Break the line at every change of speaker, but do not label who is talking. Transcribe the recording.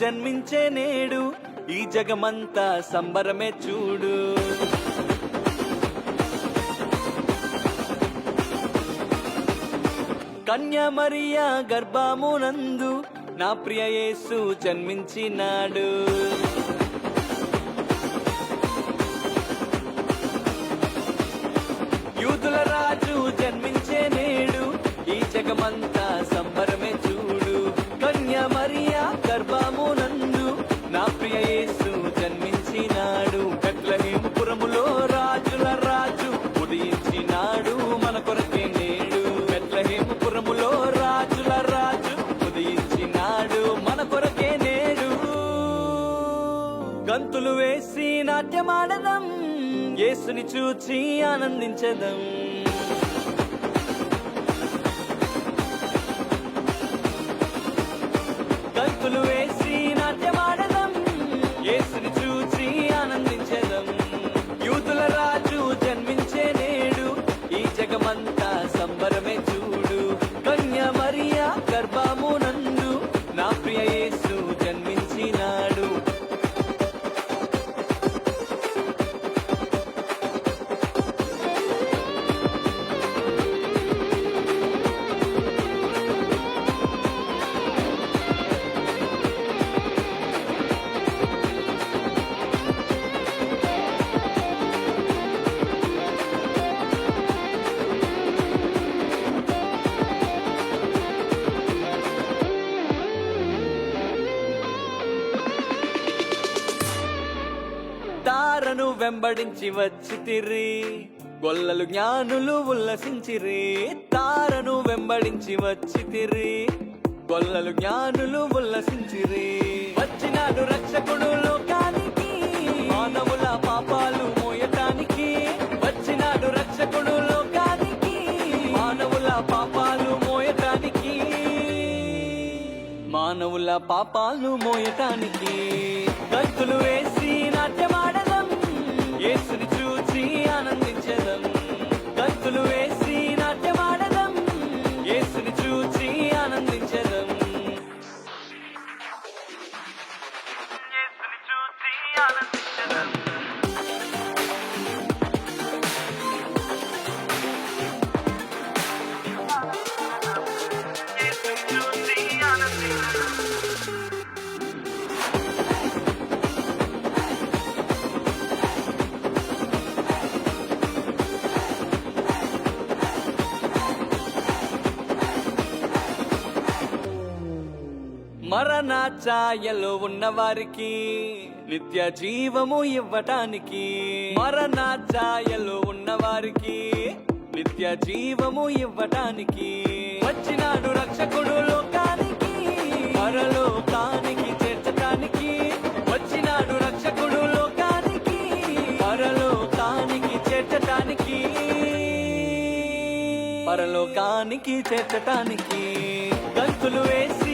జన్మించే నేడు, ఈ జగమంతా సంబరమే చూడు. కన్య మరియా గర్భమునందు నా ప్రియ యేసు జన్మించినాడు. యూదుల రాజు జన్మించే నేడు, ఈ జగమంతా సంబరమే చూడు. కన్య మరియా గర్భమునందు నా ప్రియ యేసు జన్మించినాడు. బెత్లెహేముపురములో రాజుల రాజు ఉదయించినాడు మన కొరకే నేడు. బెత్లెహేముపురములో రాజుల రాజు ఉదయించినాడు మన కొరకే నేడు. గంతులు వేసి నాట్యమాడదం, యేసుని చూచి ఆనందించదం. గంతులు వేసి నాట్యమాడదం, యేసుని చూచి ఆనందించదం. యూదుల రాజు జన్మించే నేడు, ఈ జగమంతా సంబరమే చూడు. కన్య మరియా గర్భమునందు నా ప్రియ యేసు జన్మించినాడు. తారను వెంబడించి వచ్చితిరి, గొల్లలు జ్ఞానులు ఉల్లసించిరి. తారను వెంబడించి వచ్చితిరి, గొల్లలు జ్ఞానులు ఉల్లసించిరి. వచ్చినాడు రక్షకుడు లోకానికి, మానవుల పాపాలు మోయటానికి. వచ్చినాడు రక్షకుడు లోకానికి, మానవుల పాపాలు మోయటానికి. మానవుల పాపాలు మోయటానికి. గంతులు వేసి నాట్యమాడదం, యేసుని చూచి ఆనందించదం. గంతులు వేసి నాట్యమాడదం, యేసుని చూచి ఆనందించదం. యేసుని చూచి ఆనందించదం. యేసుని చూచి ఆనందించదం. మరణ ఛాయలో ఉన్నవారికి నిత్య జీవము ఇవ్వటానికి. మరణ ఛాయలో ఉన్నవారికి నిత్య జీవము ఇవ్వటానికి. వచ్చినాడు రక్షకుడు లోకానికి, పరలోకానికి చేర్చటానికి. వచ్చినాడు రక్షకుడు లోకానికి, పరలోకానికి చేర్చటానికి. పరలోకానికి చేర్చటానికి. గంతులు వేసి